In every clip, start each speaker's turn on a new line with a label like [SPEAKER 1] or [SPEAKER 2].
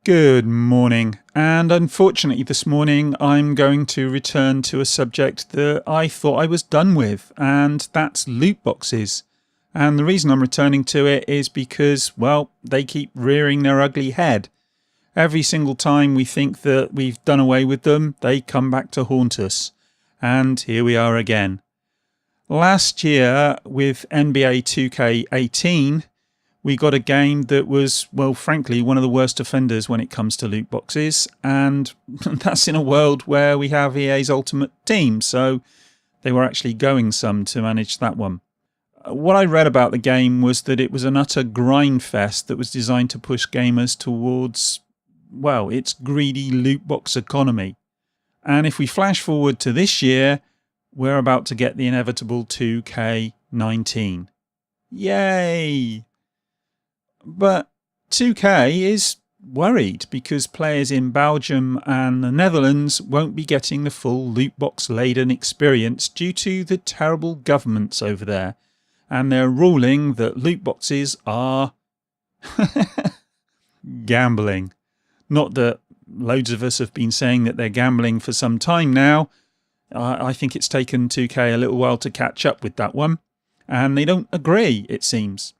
[SPEAKER 1] Good morning, and unfortunately this morning I'm going to return to a subject that I thought I was done with, and that's loot boxes. And the reason I'm returning to it is because, well, they keep rearing their ugly head. Every single time we think that we've done away with them, they come back to haunt us. And here we are again. Last year with NBA 2K18, we got a game that was, well, frankly, one of the worst offenders when it comes to loot boxes. And that's in a world where we have EA's Ultimate Team. So they were actually going some to manage that one. What I read about the game was that it was an utter grind fest that was designed to push gamers towards, well, its greedy loot box economy. And if we flash forward to this year, we're about to get the inevitable 2K19. Yay! But 2K is worried because players in Belgium and the Netherlands won't be getting the full loot box laden experience due to the terrible governments over there. And they're ruling that loot boxes are gambling. Not that loads of us have been saying that they're gambling for some time now. I think it's taken 2K a little while to catch up with that one. And they don't agree, it seems.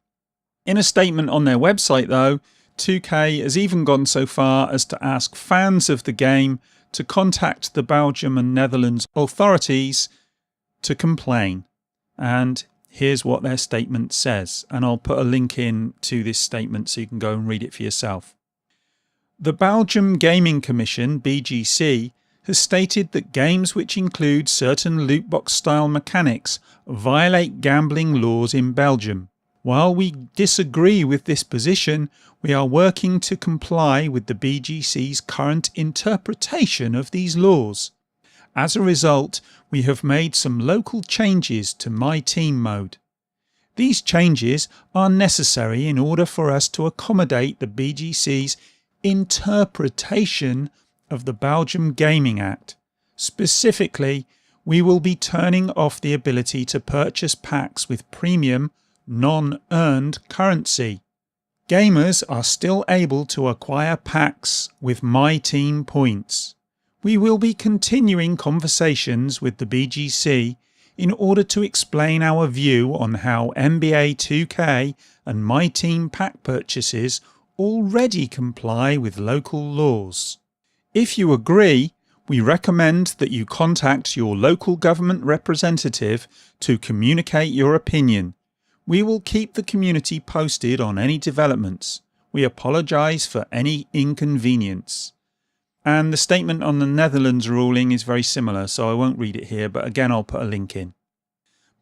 [SPEAKER 1] In a statement on their website though, 2K has even gone so far as to ask fans of the game to contact the Belgium and Netherlands authorities to complain. And here's what their statement says, and I'll put a link in to this statement so you can go and read it for yourself. The Belgium Gaming Commission, BGC, has stated that games which include certain loot box style mechanics violate gambling laws in Belgium. While we disagree with this position, we are working to comply with the BGC's current interpretation of these laws. As a result, we have made some local changes to My Team mode. These changes are necessary in order for us to accommodate the BGC's interpretation of the Belgium Gaming Act. Specifically, we will be turning off the ability to purchase packs with premium non-earned currency. Gamers are still able to acquire packs with My Team points. We will be continuing conversations with the BGC in order to explain our view on how NBA 2K and My Team pack purchases already comply with local laws. If you agree, we recommend that you contact your local government representative to communicate your opinion. We will keep the community posted on any developments. We apologise for any inconvenience. And the statement on the Netherlands ruling is very similar, so I won't read it here, but again I'll put a link in.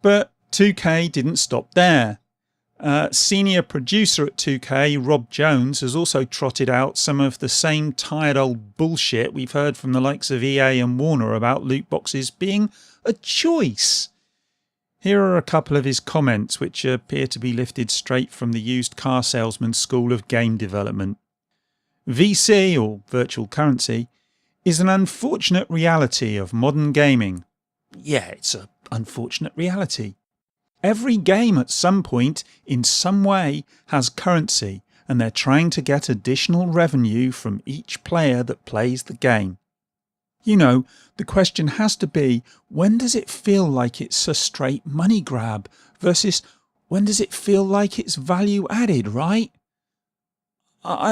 [SPEAKER 1] But 2K didn't stop there. Senior producer at 2K, Rob Jones, has also trotted out some of the same tired old bullshit we've heard from the likes of EA and Warner about loot boxes being a choice. Here are a couple of his comments which appear to be lifted straight from the used car salesman school of game development. VC, or virtual currency, is an unfortunate reality of modern gaming. Yeah, it's an unfortunate reality. Every game at some point, in some way, has currency, and they're trying to get additional revenue from each player that plays the game. You know, the question has to be, when does it feel like it's a straight money grab versus when does it feel like it's value added, right?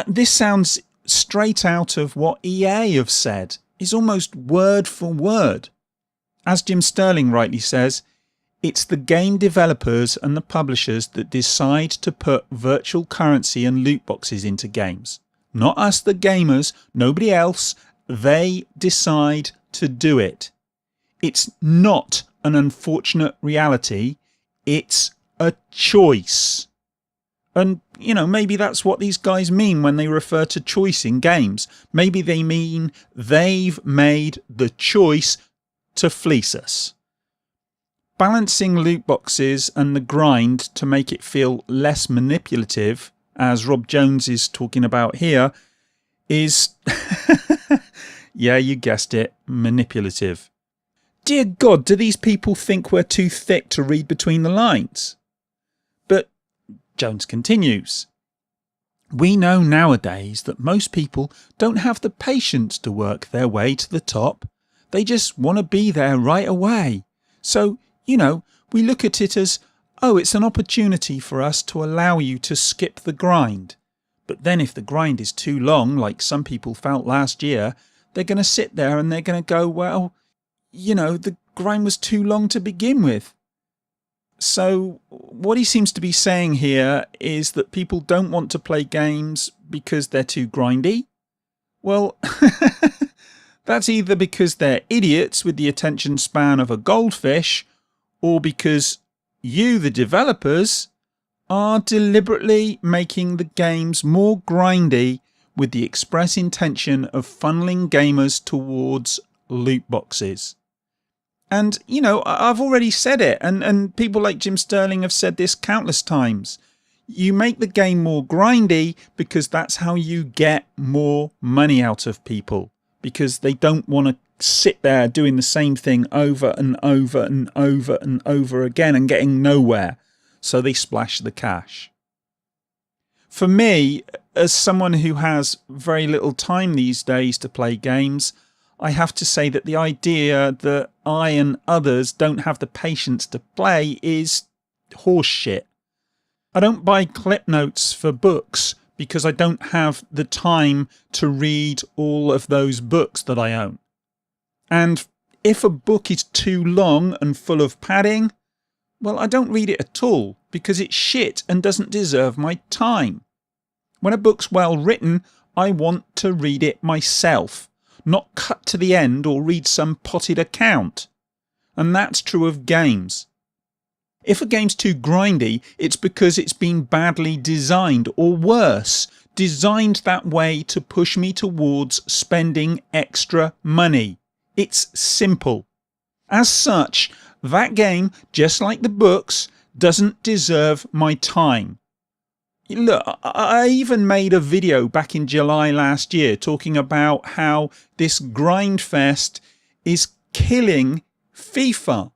[SPEAKER 1] This sounds straight out of what EA have said. It's almost word for word. As Jim Sterling rightly says, it's the game developers and the publishers that decide to put virtual currency and loot boxes into games. Not us the gamers, nobody else. They decide to do it. It's not an unfortunate reality, it's a choice. And, you know, maybe that's what these guys mean when they refer to choice in games. Maybe they mean they've made the choice to fleece us. Balancing loot boxes and the grind to make it feel less manipulative, as Rob Jones is talking about here, is, yeah, you guessed it, manipulative. Dear God, do these people think we're too thick to read between the lines? But Jones continues. We know nowadays that most people don't have the patience to work their way to the top. They just want to be there right away. So, we look at it as, oh, it's an opportunity for us to allow you to skip the grind. But then if the grind is too long, like some people felt last year, they're going to sit there and they're going to go, well, the grind was too long to begin with. So what he seems to be saying here is that people don't want to play games because they're too grindy. Well, that's either because they're idiots with the attention span of a goldfish, or because you, the developers, are deliberately making the games more grindy with the express intention of funneling gamers towards loot boxes. And, I've already said it, and people like Jim Sterling have said this countless times. You make the game more grindy because that's how you get more money out of people, because they don't want to sit there doing the same thing over and over and over and over again and getting nowhere. So they splash the cash. For me, as someone who has very little time these days to play games, I have to say that the idea that I and others don't have the patience to play is horseshit. I don't buy clip notes for books because I don't have the time to read all of those books that I own. And if a book is too long and full of padding, well, I don't read it at all because it's shit and doesn't deserve my time. When a book's well written, I want to read it myself, not cut to the end or read some potted account. And that's true of games. If a game's too grindy, it's because it's been badly designed, or worse, designed that way to push me towards spending extra money. It's simple. As such, that game, just like the books, doesn't deserve my time. Look, I even made a video back in July last year talking about how this grindfest is killing FIFA.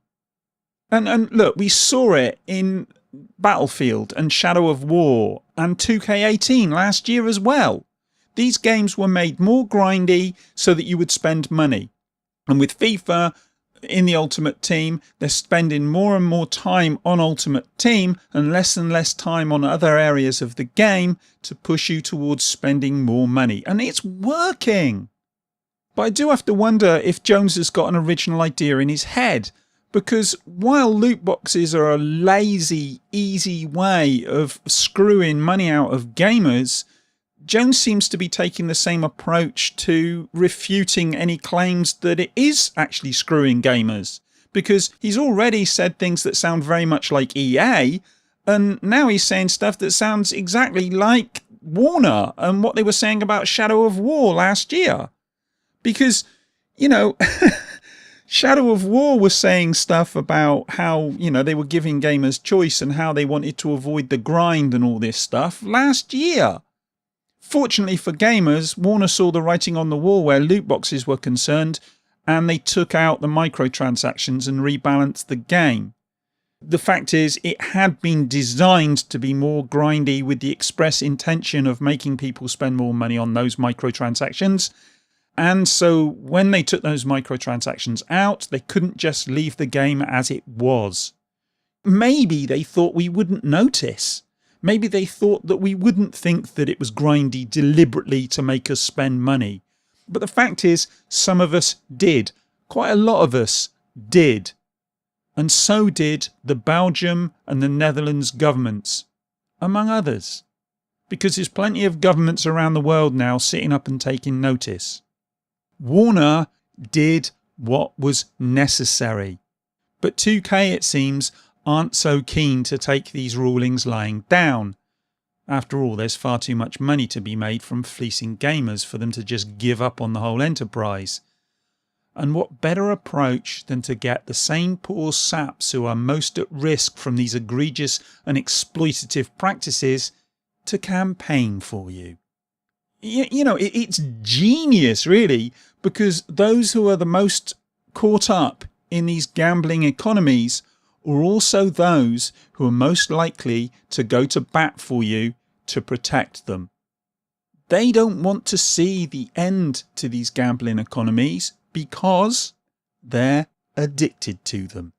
[SPEAKER 1] And look, we saw it in Battlefield and Shadow of War and 2K18 last year as well. These games were made more grindy so that you would spend money. And with FIFA in the Ultimate Team, they're spending more and more time on Ultimate Team and less time on other areas of the game to push you towards spending more money. And it's working. But I do have to wonder if Jones has got an original idea in his head. Because while loot boxes are a lazy, easy way of screwing money out of gamers, Jones seems to be taking the same approach to refuting any claims that it is actually screwing gamers. Because he's already said things that sound very much like EA, and now he's saying stuff that sounds exactly like Warner and what they were saying about Shadow of War last year. Because, Shadow of War was saying stuff about how, they were giving gamers choice and how they wanted to avoid the grind and all this stuff last year. Fortunately for gamers, Warner saw the writing on the wall where loot boxes were concerned, and they took out the microtransactions and rebalanced the game. The fact is, it had been designed to be more grindy with the express intention of making people spend more money on those microtransactions. And so when they took those microtransactions out, they couldn't just leave the game as it was. Maybe they thought we wouldn't notice. Maybe they thought that we wouldn't think that it was grindy deliberately to make us spend money. But the fact is, some of us did. Quite a lot of us did. And so did the Belgium and the Netherlands governments, among others. Because there's plenty of governments around the world now sitting up and taking notice. Warner did what was necessary. But 2K, it seems, aren't so keen to take these rulings lying down. After all, there's far too much money to be made from fleecing gamers for them to just give up on the whole enterprise. And what better approach than to get the same poor saps who are most at risk from these egregious and exploitative practices to campaign for you? It's genius, really, because those who are the most caught up in these gambling economies are also those who are most likely to go to bat for you to protect them. They don't want to see the end to these gambling economies because they're addicted to them.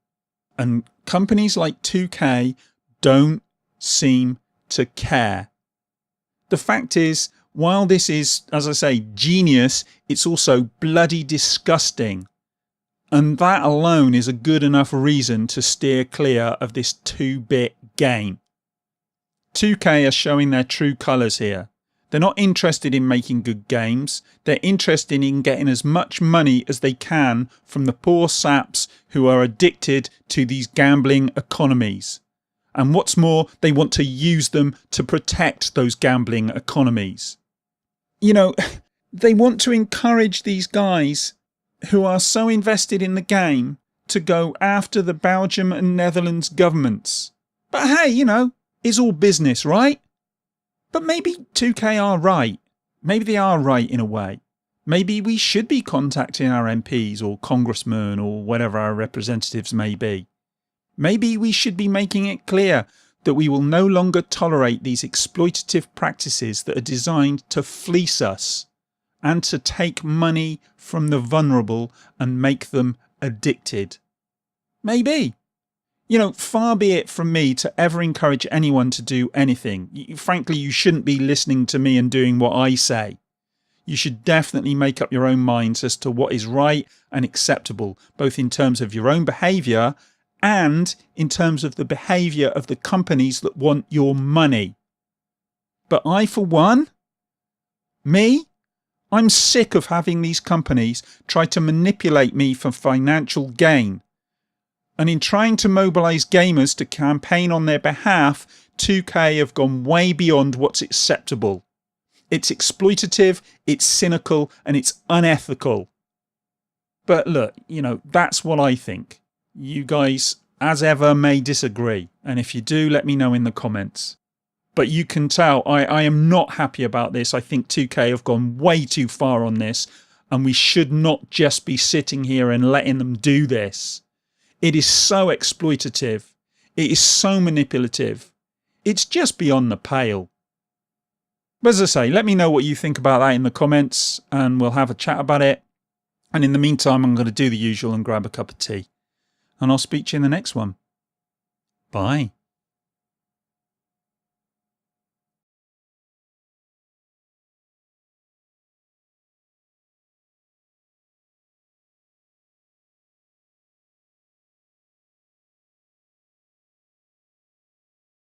[SPEAKER 1] And companies like 2K don't seem to care. The fact is, while this is, as I say, genius, it's also bloody disgusting. And that alone is a good enough reason to steer clear of this 2-bit game. 2K are showing their true colours here. They're not interested in making good games. They're interested in getting as much money as they can from the poor saps who are addicted to these gambling economies. And what's more, they want to use them to protect those gambling economies. You know, they want to encourage these guys who are so invested in the game to go after the Belgium and Netherlands governments. But hey, you know, it's all business, right? But maybe 2K are right. Maybe they are right in a way. Maybe we should be contacting our MPs or congressmen or whatever our representatives may be. Maybe we should be making it clear that we will no longer tolerate these exploitative practices that are designed to fleece us and to take money from the vulnerable and make them addicted. Maybe. You know, far be it from me to ever encourage anyone to do anything. Frankly, you shouldn't be listening to me and doing what I say. You should definitely make up your own minds as to what is right and acceptable, both in terms of your own behaviour and in terms of the behaviour of the companies that want your money. But I, for one, I'm sick of having these companies try to manipulate me for financial gain. And in trying to mobilise gamers to campaign on their behalf, 2K have gone way beyond what's acceptable. It's exploitative, it's cynical, and it's unethical. But look, you know, that's what I think. You guys, as ever, may disagree. And if you do, let me know in the comments. But you can tell I am not happy about this. I think 2K have gone way too far on this. And we should not just be sitting here and letting them do this. It is so exploitative. It is so manipulative. It's just beyond the pale. But as I say, let me know what you think about that in the comments and we'll have a chat about it. And in the meantime, I'm going to do the usual and grab a cup of tea. And I'll speak to you in the next one. Bye.